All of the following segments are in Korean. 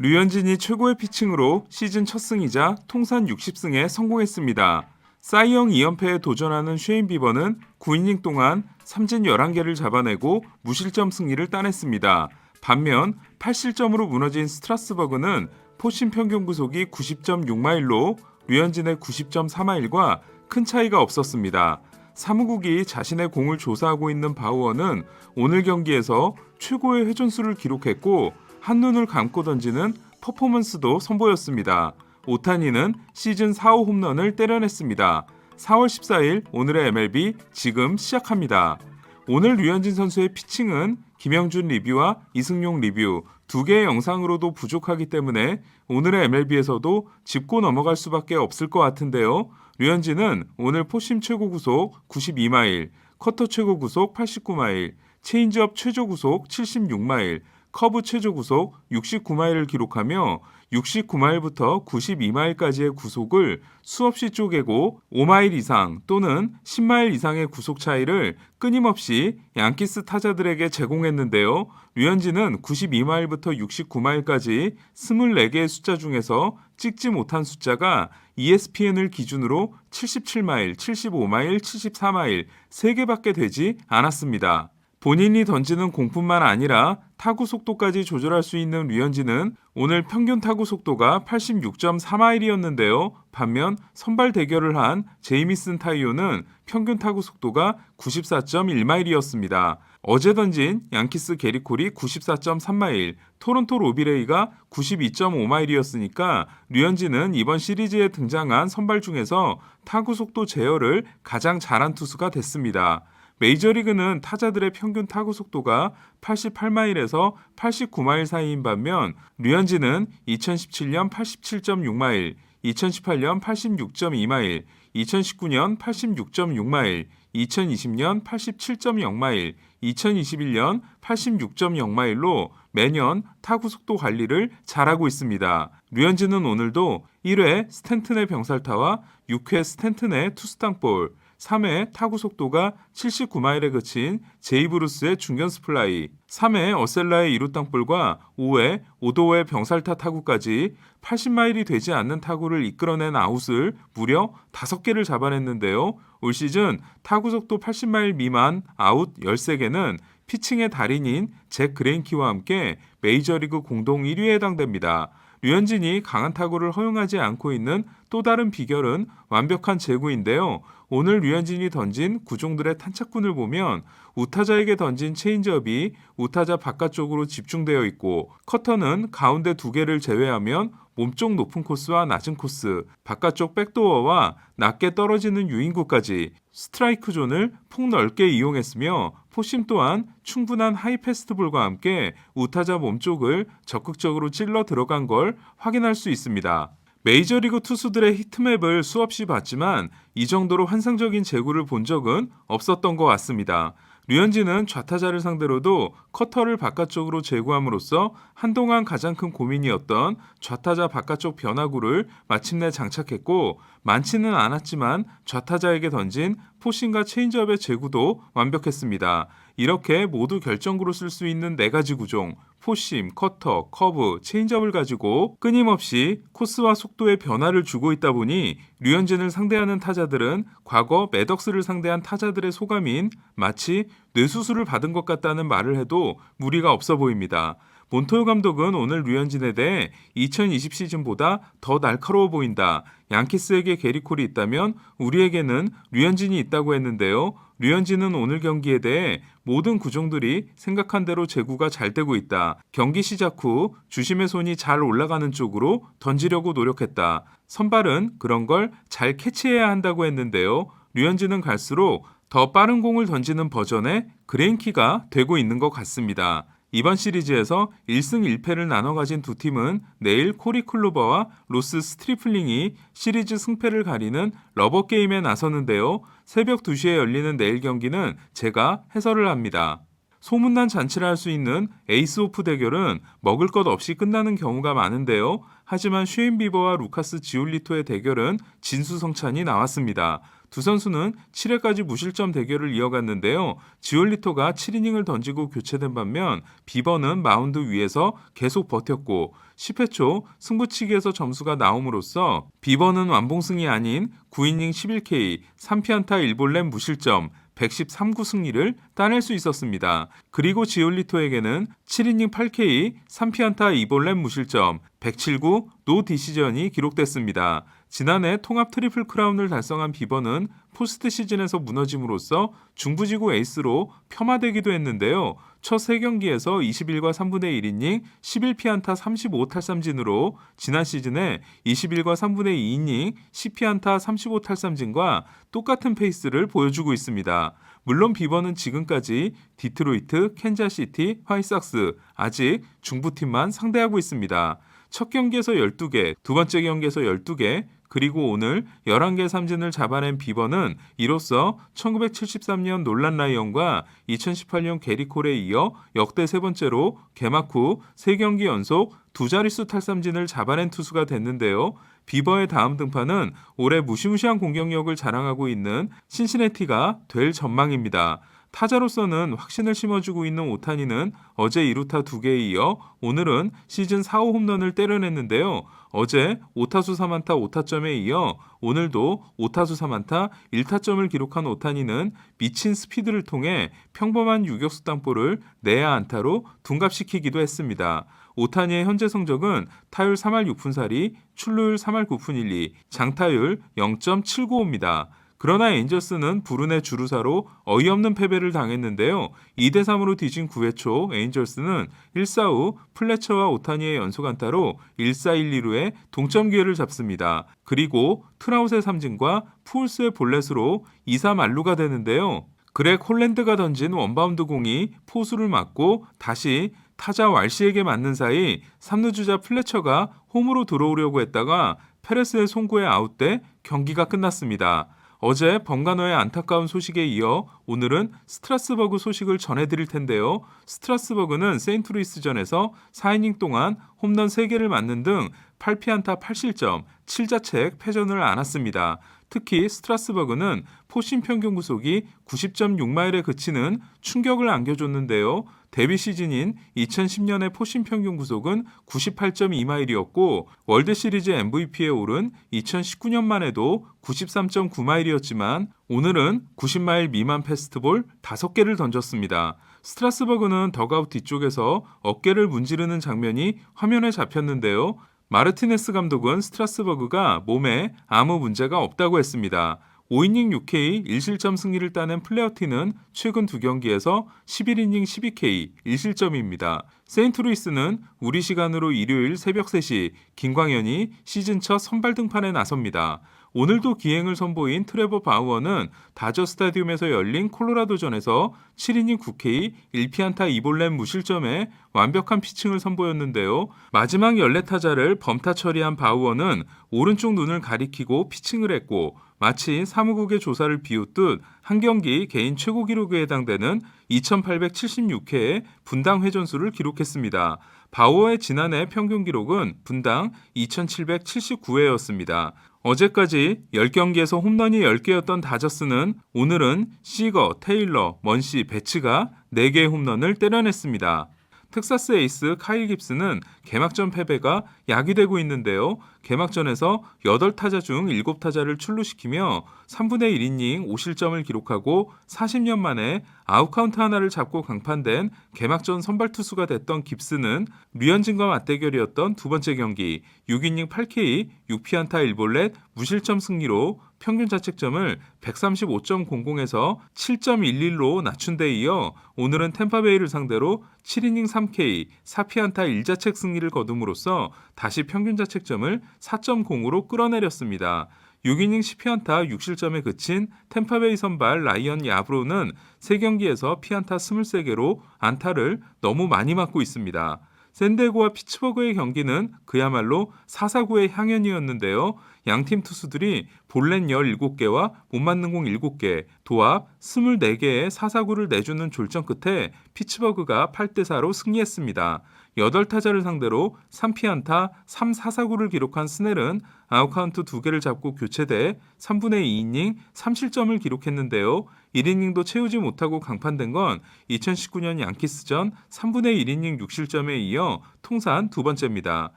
류현진이 최고의 피칭으로 시즌 첫 승이자 통산 60승에 성공했습니다. 사이영 2연패에 도전하는 쉐인 비버는 9이닝 동안 삼진 11개를 잡아내고 무실점 승리를 따냈습니다. 반면 8실점으로 무너진 스트라스버그는 포심 평균 구속이 90.6마일로 류현진의 90.4마일과 큰 차이가 없었습니다. 사무국이 자신의 공을 조사하고 있는 바우어는 오늘 경기에서 최고의 회전수를 기록했고 한눈을 감고 던지는 퍼포먼스도 선보였습니다. 오타니는 시즌 4호 홈런을 때려냈습니다. 4월 14일 오늘의 MLB 지금 시작합니다. 오늘 류현진 선수의 피칭은 김영준 리뷰와 이승용 리뷰 두 개의 영상으로도 부족하기 때문에 오늘의 MLB에서도 짚고 넘어갈 수밖에 없을 것 같은데요. 류현진은 오늘 포심 최고 구속 92마일, 커터 최고 구속 89마일, 체인지업 최저 구속 76마일, 커브 최저 구속 69마일을 기록하며 69마일부터 92마일까지의 구속을 수없이 쪼개고 5마일 이상 또는 10마일 이상의 구속 차이를 끊임없이 양키스 타자들에게 제공했는데요. 류현진은 92마일부터 69마일까지 24개의 숫자 중에서 찍지 못한 숫자가 ESPN을 기준으로 77마일, 75마일, 74마일 3개밖에 되지 않았습니다. 본인이 던지는 공뿐만 아니라 타구 속도까지 조절할 수 있는 류현진은 오늘 평균 타구 속도가 86.4마일이었는데요. 반면 선발 대결을 한 제이미슨 타이오는 평균 타구 속도가 94.1마일이었습니다. 어제 던진 양키스 게리 콜이 94.3마일, 토론토 로비레이가 92.5마일이었으니까 류현진은 이번 시리즈에 등장한 선발 중에서 타구 속도 제어를 가장 잘한 투수가 됐습니다. 메이저리그는 타자들의 평균 타구 속도가 88마일에서 89마일 사이인 반면 류현진은 2017년 87.6마일, 2018년 86.2마일, 2019년 86.6마일, 2020년 87.0마일, 2021년 86.0마일로 매년 타구 속도 관리를 잘하고 있습니다. 류현진은 오늘도 1회 스탠튼의 병살타와 6회 스탠튼의 투스땅볼, 3회 타구 속도가 79마일에 그친 제이브루스의 중견수 플라이, 3회 어셀라의 2루 땅볼과 5회 오도의 병살타 타구까지 80마일이 되지 않는 타구를 이끌어낸 아웃을 무려 5개를 잡아냈는데요. 올 시즌 타구 속도 80마일 미만 아웃 13개는 피칭의 달인인 잭 그레인키와 함께 메이저리그 공동 1위에 해당됩니다. 류현진이 강한 타구를 허용하지 않고 있는 또 다른 비결은 완벽한 제구인데요. 오늘 류현진이 던진 구종들의 탄착군을 보면 우타자에게 던진 체인지업이 우타자 바깥쪽으로 집중되어 있고 커터는 가운데 2개를 제외하면 몸쪽 높은 코스와 낮은 코스, 바깥쪽 백도어와 낮게 떨어지는 유인구까지 스트라이크 존을 폭넓게 이용했으며 포심 또한 충분한 하이 패스트볼과 함께 우타자 몸쪽을 적극적으로 찔러 들어간 걸 확인할 수 있습니다. 메이저리그 투수들의 히트맵을 수없이 봤지만 이 정도로 환상적인 제구를 본 적은 없었던 것 같습니다. 류현진은 좌타자를 상대로도 커터를 바깥쪽으로 제구함으로써 한동안 가장 큰 고민이었던 좌타자 바깥쪽 변화구를 마침내 장착했고 많지는 않았지만 좌타자에게 던진 포심과 체인지업의 제구도 완벽했습니다. 이렇게 모두 결정구로 쓸 수 있는 4가지 구종, 포심, 커터, 커브, 체인지업을 가지고 끊임없이 코스와 속도의 변화를 주고 있다 보니 류현진을 상대하는 타자들은 과거 매덕스를 상대한 타자들의 소감인 마치 뇌수술을 받은 것 같다는 말을 해도 무리가 없어 보입니다. 몬토요 감독은 오늘 류현진에 대해 2020 시즌보다 더 날카로워 보인다. 양키스에게 게리 콜이 있다면 우리에게는 류현진이 있다고 했는데요. 류현진은 오늘 경기에 대해 모든 구종들이 생각한 대로 제구가 잘 되고 있다. 경기 시작 후 주심의 손이 잘 올라가는 쪽으로 던지려고 노력했다. 선발은 그런 걸 잘 캐치해야 한다고 했는데요. 류현진은 갈수록 더 빠른 공을 던지는 버전의 그레인키가 되고 있는 것 같습니다. 이번 시리즈에서 1승 1패를 나눠 가진 두 팀은 내일 코리 클로버와 로스 스트리플링이 시리즈 승패를 가리는 러버 게임에 나서는데요. 새벽 2시에 열리는 내일 경기는 제가 해설을 합니다. 소문난 잔치를 할 수 있는 에이스 오프 대결은 먹을 것 없이 끝나는 경우가 많은데요. 하지만 쉐인 비버와 루카스 지올리토의 대결은 진수성찬이 나왔습니다. 두 선수는 7회까지 무실점 대결을 이어갔는데요. 지올리토가 7이닝을 던지고 교체된 반면 비버는 마운드 위에서 계속 버텼고 10회 초 승부치기에서 점수가 나옴으로써 비버는 완봉승이 아닌 9이닝 11K, 3피안타 1볼넷 무실점, 113구 승리를 따낼 수 있었습니다. 그리고 지올리토에게는 7이닝 8K, 3피안타 2볼넷 무실점, 107구 노 디시전이 기록됐습니다. 지난해 통합 트리플 크라운을 달성한 비버는 포스트 시즌에서 무너짐으로써 중부지구 에이스로 폄하되기도 했는데요. 첫 3경기에서 21과 3분의 1이닝 11피안타 35탈삼진으로 지난 시즌에 21과 3분의 2이닝 10피안타 35탈삼진과 똑같은 페이스를 보여주고 있습니다. 물론 비버는 지금까지 디트로이트, 캔자시티, 화이삭스 아직 중부팀만 상대하고 있습니다. 첫 경기에서 12개, 두 번째 경기에서 12개, 그리고 오늘 11개 삼진을 잡아낸 비버는 이로써 1973년 놀란 라이언과 2018년 게리 콜에 이어 역대 세 번째로 개막 후 3경기 연속 두 자릿수 탈삼진을 잡아낸 투수가 됐는데요. 비버의 다음 등판은 올해 무시무시한 공격력을 자랑하고 있는 신시내티가 될 전망입니다. 타자로서는 확신을 심어주고 있는 오타니는 어제 2루타 2개에 이어 오늘은 시즌 4호 홈런을 때려냈는데요. 어제 5타수 3안타 5타점에 이어 오늘도 5타수 3안타 1타점을 기록한 오타니는 미친 스피드를 통해 평범한 유격수 땅볼을 내야 안타로 둔갑시키기도 했습니다. 오타니의 현재 성적은 타율 3할 6푼4리, 출루율 3할 9푼 1리, 장타율 0.795입니다. 그러나 에인절스는 불운의 주루사로 어이없는 패배를 당했는데요. 2대3으로 뒤진 9회 초 에인절스는 1사 후 플래처와 오타니의 연속 안타로 1사 1, 2루에 동점 기회를 잡습니다. 그리고 트라웃의 삼진과 푸울스의 볼넷으로 2사 만루가 되는데요. 그렉 홀랜드가 던진 원바운드 공이 포수를 맞고 다시 타자 왈시에게 맞는 사이 3루 주자 플래처가 홈으로 들어오려고 했다가 페레스의 송구에 아웃돼 경기가 끝났습니다. 어제 번가너의 안타까운 소식에 이어 오늘은 스트라스버그 소식을 전해드릴 텐데요. 스트라스버그는 세인트루이스전에서 4이닝 동안 홈런 3개를 맞는 등 8피안타 8실점, 7자책 패전을 안았습니다. 특히 스트라스버그는 포심 평균 구속이 90.6마일에 그치는 충격을 안겨줬는데요. 데뷔 시즌인 2010년의 포심 평균 구속은 98.2마일이었고 월드시리즈 MVP에 오른 2019년만 해도 93.9마일이었지만 오늘은 90마일 미만 패스트볼 5개를 던졌습니다. 스트라스버그는 덕아웃 뒤쪽에서 어깨를 문지르는 장면이 화면에 잡혔는데요. 마르티네스 감독은 스트라스버그가 몸에 아무 문제가 없다고 했습니다. 5이닝 6K 1실점 승리를 따낸 플레어티는 최근 2경기에서 11이닝 12K 1실점입니다. 세인트루이스는 우리 시간으로 일요일 새벽 3시 김광현이 시즌 첫 선발 등판에 나섭니다. 오늘도 기행을 선보인 트레버 바우어는 다저 스타디움에서 열린 콜로라도전에서 7이닝 9K 1피안타 2볼넷 무실점에 완벽한 피칭을 선보였는데요. 마지막 14타자를 범타 처리한 바우어는 오른쪽 눈을 가리키고 피칭을 했고 마치 사무국의 조사를 비웃듯 한 경기 개인 최고 기록에 해당되는 2876회의 분당 회전수를 기록했습니다. 바우어의 지난해 평균 기록은 분당 2779회였습니다. 어제까지 10경기에서 홈런이 10개였던 다저스는 오늘은 시거, 테일러, 먼시, 배츠가 4개의 홈런을 때려냈습니다. 텍사스 에이스 카일 깁스는 개막전 패배가 야기되고 있는데요. 개막전에서 8타자 중 7타자를 출루시키며 3분의 1이닝 5실점을 기록하고 40년 만에 아웃카운트 하나를 잡고 강판된 개막전 선발 투수가 됐던 깁스는 류현진과 맞대결이었던 두 번째 경기 6이닝 8K 6피안타 1볼넷 무실점 승리로 평균 자책점을 135.00에서 7.11로 낮춘 데 이어 오늘은 템파베이를 상대로 7이닝 3K 4피안타 1자책 승리를 거둠으로써 다시 평균 자책점을 4.0으로 끌어내렸습니다. 6이닝 10피안타 6실점에 그친 템파베이 선발 라이언 야브로는 3경기에서 피안타 23개로 안타를 너무 많이 맞고 있습니다. 샌디에고와 피츠버그의 경기는 그야말로 사사구의 향연이었는데요. 양팀 투수들이 볼넷 17개와 못 맞는 공 7개, 도합 24개의 사사구를 내주는 졸전 끝에 피츠버그가 8대4로 승리했습니다. 8타자를 상대로 3피안타 3사사구를 기록한 스넬은 아웃카운트 2개를 잡고 교체돼 3분의 2이닝 3실점을 기록했는데요. 1이닝도 채우지 못하고 강판된 건 2019년 양키스전 3분의 1이닝 6실점에 이어 통산 두 번째입니다.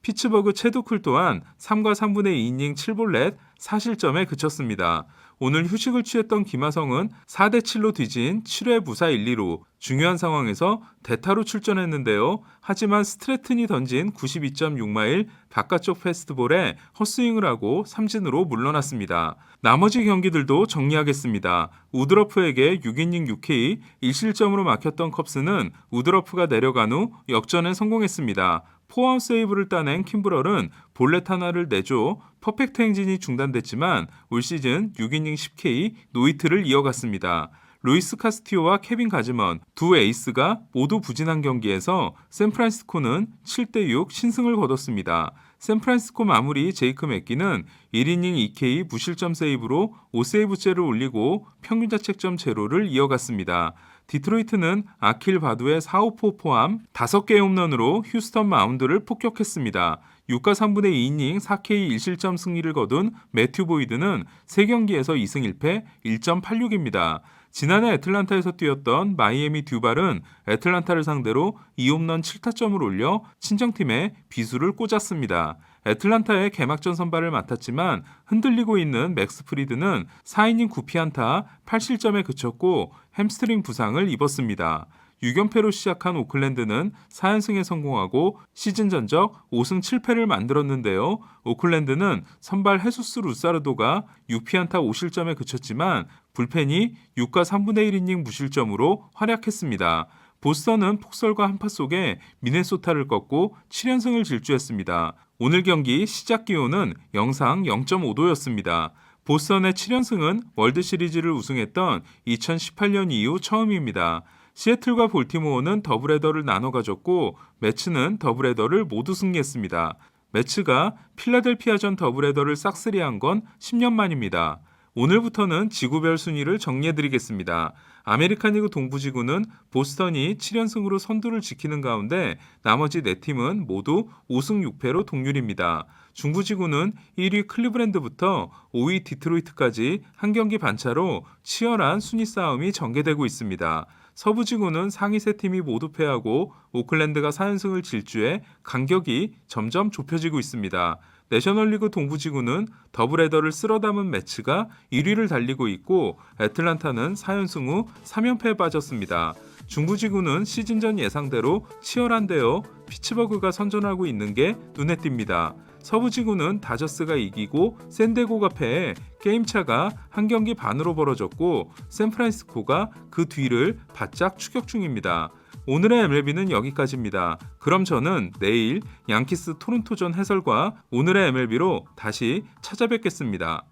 피츠버그 체도쿨 또한 3과 3분의 2이닝 7볼넷 4실점에 그쳤습니다. 오늘 휴식을 취했던 김하성은 4대7로 뒤진 7회 무사 1, 2루 중요한 상황에서 대타로 출전했는데요. 하지만 스트래튼이 던진 92.6마일 바깥쪽 패스트볼에 헛스윙을 하고 삼진으로 물러났습니다. 나머지 경기들도 정리하겠습니다. 우드러프에게 6이닝 6K 1실점으로 막혔던 컵스는 우드러프가 내려간 후 역전에 성공했습니다. 포아웃 세이브를 따낸 킴브럴은 볼넷 하나를 내줘 퍼펙트 행진이 중단됐지만 올 시즌 6이닝 10K 노히트를 이어갔습니다. 루이스 카스티오와 케빈 가즈먼 두 에이스가 모두 부진한 경기에서 샌프란시스코는 7대6 신승을 거뒀습니다. 샌프란시스코 마무리 제이크 맥기는 1이닝 2K 무실점 세이브로 5세이브째를 올리고 평균자책점 제로를 이어갔습니다. 디트로이트는 아킬 바두의 4호포 포함 5개의 홈런으로 휴스턴 마운드를 폭격했습니다. 6과 3분의 2이닝 4K 1실점 승리를 거둔 매튜 보이드는 3경기에서 2승 1패 1.86입니다. 지난해 애틀란타에서 뛰었던 마이애미 듀발은 애틀란타를 상대로 2홈런 7타점을 올려 친정팀에 비수를 꽂았습니다. 애틀란타의 개막전 선발을 맡았지만 흔들리고 있는 맥스 프리드는 4이닝 9피안타 8실점에 그쳤고 햄스트링 부상을 입었습니다. 6연패로 시작한 오클랜드는 4연승에 성공하고 시즌 전적 5승 7패를 만들었는데요. 오클랜드는 선발 헤수스 루사르도가 6피안타 5실점에 그쳤지만 불펜이 6과 3분의 1이닝 무실점으로 활약했습니다. 보스턴은 폭설과 한파 속에 미네소타를 꺾고 7연승을 질주했습니다. 오늘 경기 시작 기온은 영상 0.5도였습니다. 보스턴의 7연승은 월드시리즈를 우승했던 2018년 이후 처음입니다. 시애틀과 볼티모어는 더블헤더를 나눠 가졌고 매츠는 더블헤더를 모두 승리했습니다. 매츠가 필라델피아전 더블헤더를 싹쓸이한 건 10년 만입니다. 오늘부터는 지구별 순위를 정리해드리겠습니다. 아메리칸 리그 동부지구는 보스턴이 7연승으로 선두를 지키는 가운데 나머지 4팀은 모두 5승 6패로 동률입니다. 중부지구는 1위 클리브랜드부터 5위 디트로이트까지 한 경기 반차로 치열한 순위 싸움이 전개되고 있습니다. 서부지구는 상위 3팀이 모두 패하고 오클랜드가 4연승을 질주해 간격이 점점 좁혀지고 있습니다. 내셔널리그 동부지구는 더블헤더를 쓸어담은 매츠가 1위를 달리고 있고 애틀란타는 4연승 후 3연패에 빠졌습니다. 중부지구는 시즌 전 예상대로 치열한데요. 피츠버그가 선전하고 있는 게 눈에 띕니다. 서부지구는 다저스가 이기고 샌디에고가 패해 게임차가 한 경기 반으로 벌어졌고 샌프란시스코가 그 뒤를 바짝 추격 중입니다. 오늘의 MLB는 여기까지입니다. 그럼 저는 내일 양키스 토론토전 해설과 오늘의 MLB로 다시 찾아뵙겠습니다.